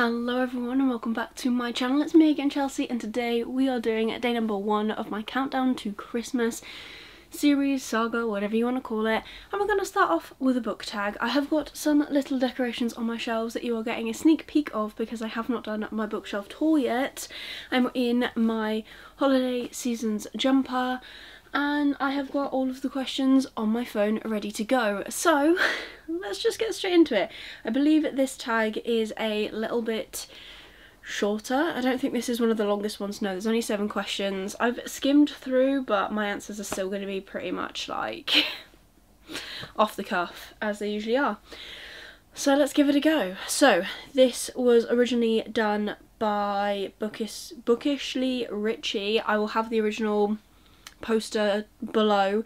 Hello everyone and welcome back to my channel. It's me again, Chelsea, and today we are doing day number 1 of my countdown to Christmas series, saga, whatever you want to call it. And we're going to start off with a book tag. I have got some little decorations on my shelves that you are getting a sneak peek of because I have not done my bookshelf tour yet. I'm in my holiday seasons jumper and I have got all of the questions on my phone ready to go. So let's just get straight into it. I believe this tag is a little bit shorter. I don't think this is one of the longest ones. No, there's only 7 questions. I've skimmed through, but my answers are still going to be pretty much like off the cuff as they usually are. So let's give it a go. So this was originally done by Bookishly Richie. I will have the original poster below.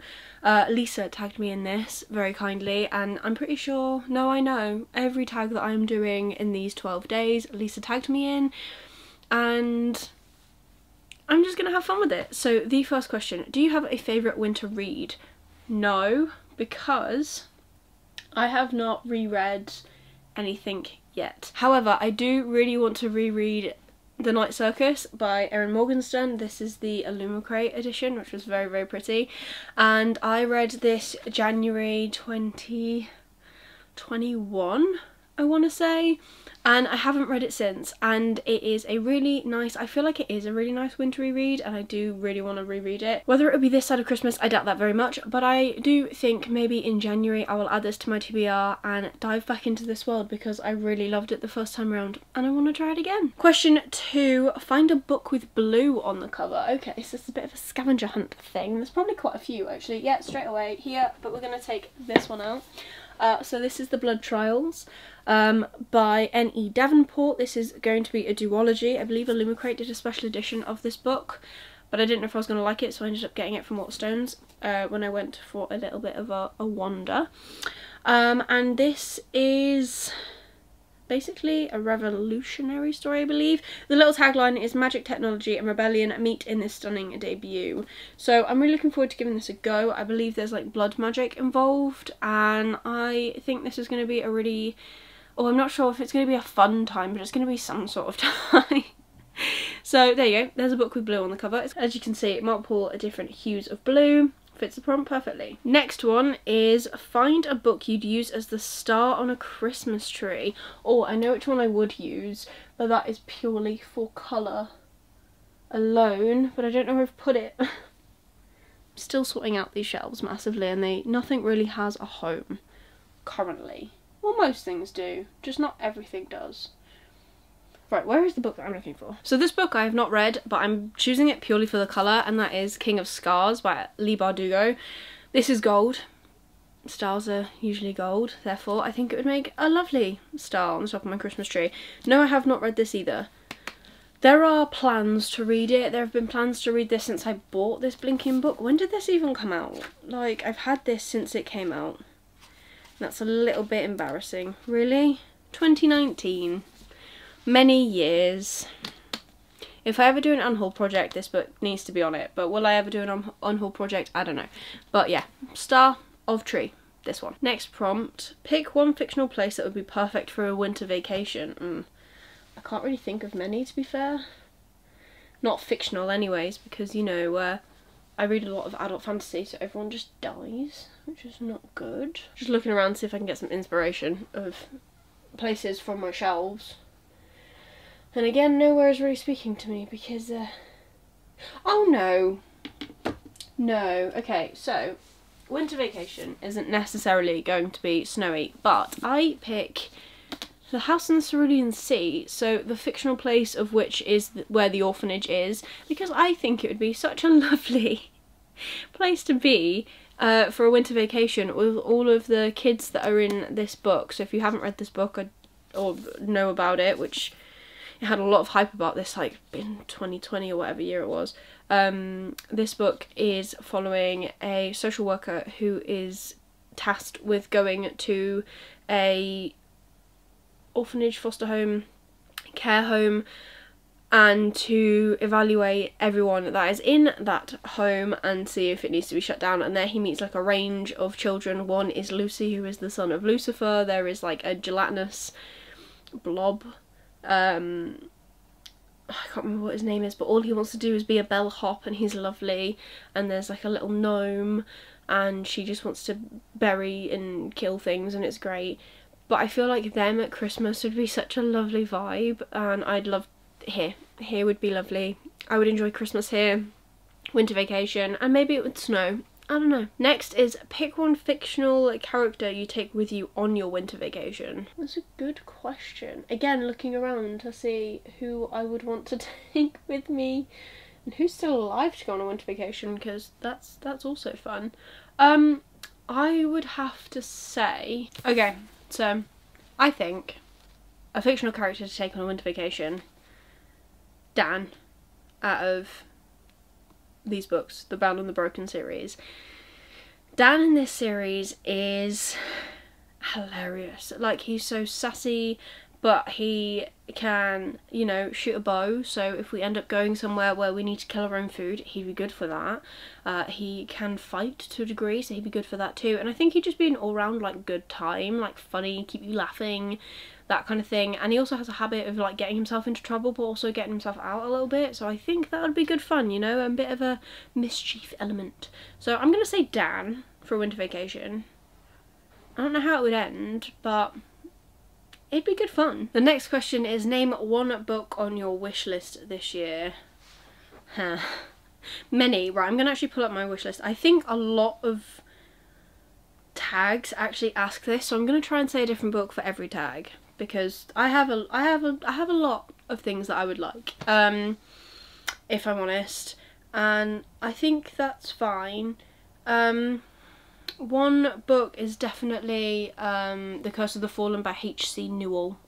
Lisa tagged me in this very kindly, and I'm pretty sure, no, I know, every tag that I'm doing in these 12 days Lisa tagged me in, and I'm just gonna have fun with it. So the first question: do you have a favourite winter read? No, because I have not reread anything yet. However, I do really want to reread The Night Circus by Erin Morgenstern. This is the Illumicrate edition, which was very, very pretty. And I read this January 2021, I want to say. And I haven't read it since. And it is a really nice, I feel like it is a really nice wintry read, and I do really want to reread it. Whether it will be this side of Christmas, I doubt that very much. But I do think maybe in January I will add this to my TBR and dive back into this world because I really loved it the first time around and I want to try it again. Question 2, find a book with blue on the cover. Okay, so it's a bit of a scavenger hunt thing. There's probably quite a few actually. Yeah, straight away here, but we're going to take this one out. So this is The Blood Trials by N.E. Davenport. This is going to be a duology. I believe Illumicrate did a special edition of this book, but I didn't know if I was going to like it, so I ended up getting it from Waterstones when I went for a little bit of a wander. And this is basically a revolutionary story, I believe. The little tagline is magic, technology and rebellion meet in this stunning debut. So I'm really looking forward to giving this a go. I believe there's like blood magic involved, and I think this is going to be a really, I'm not sure if it's going to be a fun time, but it's going to be some sort of time. So there you go, there's a book with blue on the cover. As you can see, multiple different hues of blue. Fits the prompt perfectly. Next one is find a book you'd use as the star on a Christmas tree. Oh, I know which one I would use, but that is purely for colour alone, but I don't know where I've put it. I'm still sorting out these shelves massively, and nothing really has a home currently. Well, most things do, just not everything does. Right, where is the book that I'm looking for? So this book I have not read, but I'm choosing it purely for the colour, and that is King of Scars by Leigh Bardugo. This is gold. Stars are usually gold, therefore I think it would make a lovely star on the top of my Christmas tree. No, I have not read this either. There are plans to read it. There have been plans to read this since I bought this blinking book. When did this even come out? Like, I've had this since it came out. That's a little bit embarrassing. Really? 2019. Many years. If I ever do an unhaul project, this book needs to be on it. But will I ever do an unhaul project? I don't know. But yeah, star of tree, this one. Next prompt, pick one fictional place that would be perfect for a winter vacation. I can't really think of many, to be fair. Not fictional anyways, because, you know, I read a lot of adult fantasy, so everyone just dies, which is not good. Just looking around to see if I can get some inspiration of places from my shelves. And again, nowhere is really speaking to me because, oh no. No, okay, so, winter vacation isn't necessarily going to be snowy, but I pick The House in the Cerulean Sea, so the fictional place of which is where the orphanage is, because I think it would be such a lovely place to be for a winter vacation with all of the kids that are in this book. So if you haven't read this book or know about it, which it had a lot of hype about this, like in 2020 or whatever year it was. This book is following a social worker who is tasked with going to a orphanage, foster home, care home, and to evaluate everyone that is in that home and see if it needs to be shut down. And there he meets like a range of children. One is Lucy, who is the son of Lucifer. There is like a gelatinous blob I can't remember what his name is, but all he wants to do is be a bellhop, and he's lovely, and there's like a little gnome and she just wants to bury and kill things, and it's great. But I feel like them at Christmas would be such a lovely vibe, and I'd love here would be lovely. I would enjoy Christmas here, winter vacation, and maybe it would snow. I don't know. Next is pick one fictional character you take with you on your winter vacation. That's a good question. Again, looking around to see who I would want to take with me and who's still alive to go on a winter vacation, because that's also fun. I would have to say, okay, so I think a fictional character to take on a winter vacation, Dan, out of these books, the Bound and the Broken series. Dan in this series is hilarious. Like, he's so sassy, but he can, you know, shoot a bow, so if we end up going somewhere where we need to kill our own food, he'd be good for that. He can fight to a degree, so he'd be good for that too, and I think he'd just be an all-round, like, good time, like, funny, keep you laughing, that kind of thing. And he also has a habit of like getting himself into trouble but also getting himself out a little bit, so I think that would be good fun, you know, a bit of a mischief element. So I'm gonna say Dan for a winter vacation. I don't know how it would end, but it'd be good fun. The next question is name one book on your wish list this year. Many. Right, I'm gonna actually pull up my wish list. I think a lot of tags actually ask this, so I'm gonna try and say a different book for every tag, because I have a lot of things that I would like, if I'm honest, and I think that's fine. One book is definitely The Curse of the Fallen by H.C. Newell.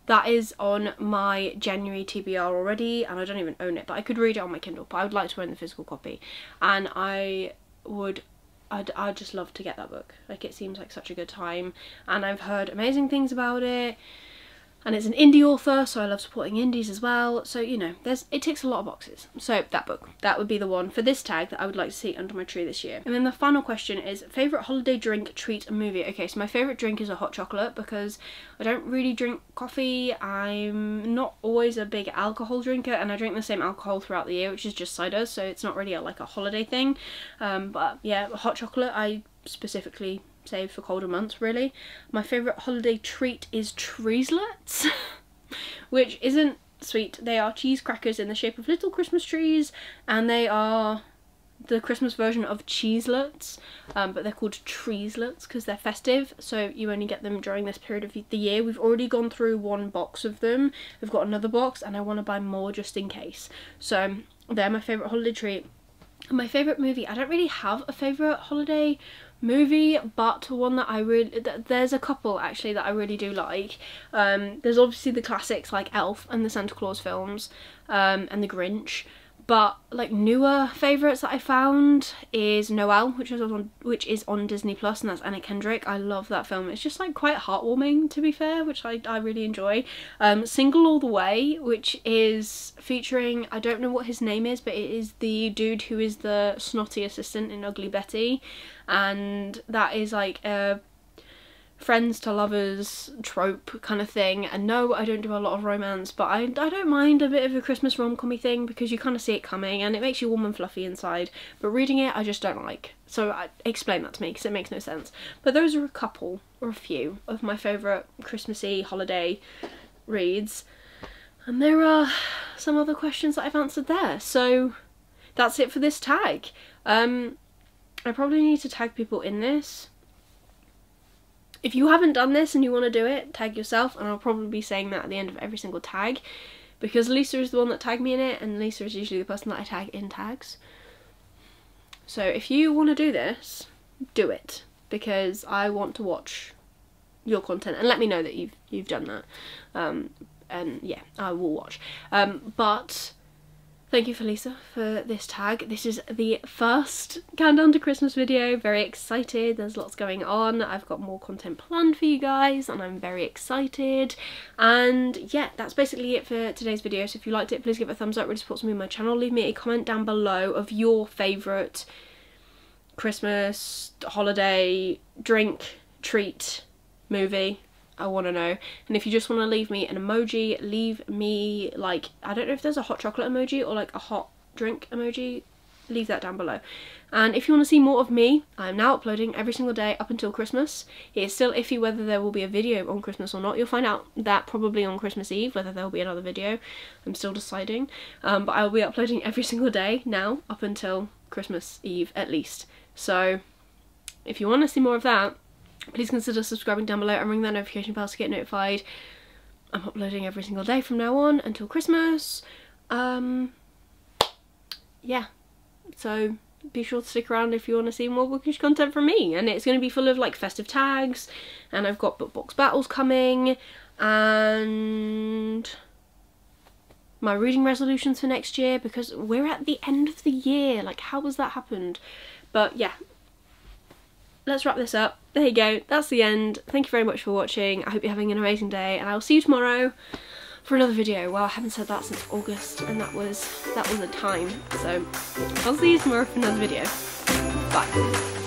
That is on my January TBR already, and I don't even own it, but I could read it on my Kindle, but I would like to own the physical copy, and I'd just love to get that book. Like, it seems like such a good time, and I've heard amazing things about it, and it's an indie author, so I love supporting indies as well, so you know, it ticks a lot of boxes. So that book, that would be the one for this tag that I would like to see under my tree this year. And then the final question is favourite holiday drink, treat and movie. Okay, so my favourite drink is a hot chocolate, because I don't really drink coffee, I'm not always a big alcohol drinker, and I drink the same alcohol throughout the year, which is just cider, so it's not really like a holiday thing. But yeah, hot chocolate I specifically save for colder months, really. My favourite holiday treat is Treeslets, which isn't sweet. They are cheese crackers in the shape of little Christmas trees, and they are the Christmas version of Cheeselets, but they're called Treeslets because they're festive, so you only get them during this period of the year. We've already gone through one box of them, we've got another box, and I want to buy more just in case. So they're my favourite holiday treat. My favourite movie, I don't really have a favourite holiday movie, but one that I really, there's a couple actually that I really do like. There's obviously the classics like Elf and the Santa Claus films, and the Grinch, but like newer favourites that I found is Noelle, which is on Disney Plus, and that's Anna Kendrick. I love that film. It's just like quite heartwarming, to be fair, which I really enjoy. Single All the Way, which is featuring, I don't know what his name is, but it is the dude who is the snotty assistant in Ugly Betty, and that is like a friends to lovers trope kind of thing. And no, I don't do a lot of romance, but I don't mind a bit of a Christmas rom-com-y thing, because you kind of see it coming and it makes you warm and fluffy inside, but reading it I just don't like. So explain that to me, because it makes no sense. But those are a couple, or a few, of my favourite Christmassy holiday reads, and there are some other questions that I've answered there. So that's it for this tag. I probably need to tag people in this. If you haven't done this and you want to do it, tag yourself, and I'll probably be saying that at the end of every single tag, because Lisa is the one that tagged me in it, and Lisa is usually the person that I tag in tags. So if you want to do this, do it, because I want to watch your content, and let me know that you've done that. And yeah, I will watch. But thank you, Felisa, for this tag. This is the first Countdown to Christmas video. Very excited. There's lots going on. I've got more content planned for you guys, and I'm very excited. And yeah, that's basically it for today's video. So if you liked it, please give it a thumbs up. It really supports me and my channel. Leave me a comment down below of your favourite Christmas, holiday, drink, treat, movie. I want to know. And if you just want to leave me an emoji, leave me like, I don't know if there's a hot chocolate emoji or like a hot drink emoji, leave that down below. And if you want to see more of me, I am now uploading every single day up until Christmas. It is still iffy whether there will be a video on Christmas or not. You'll find out that probably on Christmas Eve, whether there will be another video. I'm still deciding. But I will be uploading every single day now up until Christmas Eve at least. So if you want to see more of that, please consider subscribing down below and ring that notification bell to get notified. I'm uploading every single day from now on until Christmas. Yeah, so be sure to stick around if you want to see more bookish content from me, and it's going to be full of like festive tags, and I've got book box battles coming, and my reading resolutions for next year, because we're at the end of the year. Like, how has that happened? But yeah, let's wrap this up. There you go, that's the end. Thank you very much for watching. I hope you're having an amazing day, and I will see you tomorrow for another video. Well, I haven't said that since August, and that was a time. So I'll see you tomorrow for another video. Bye.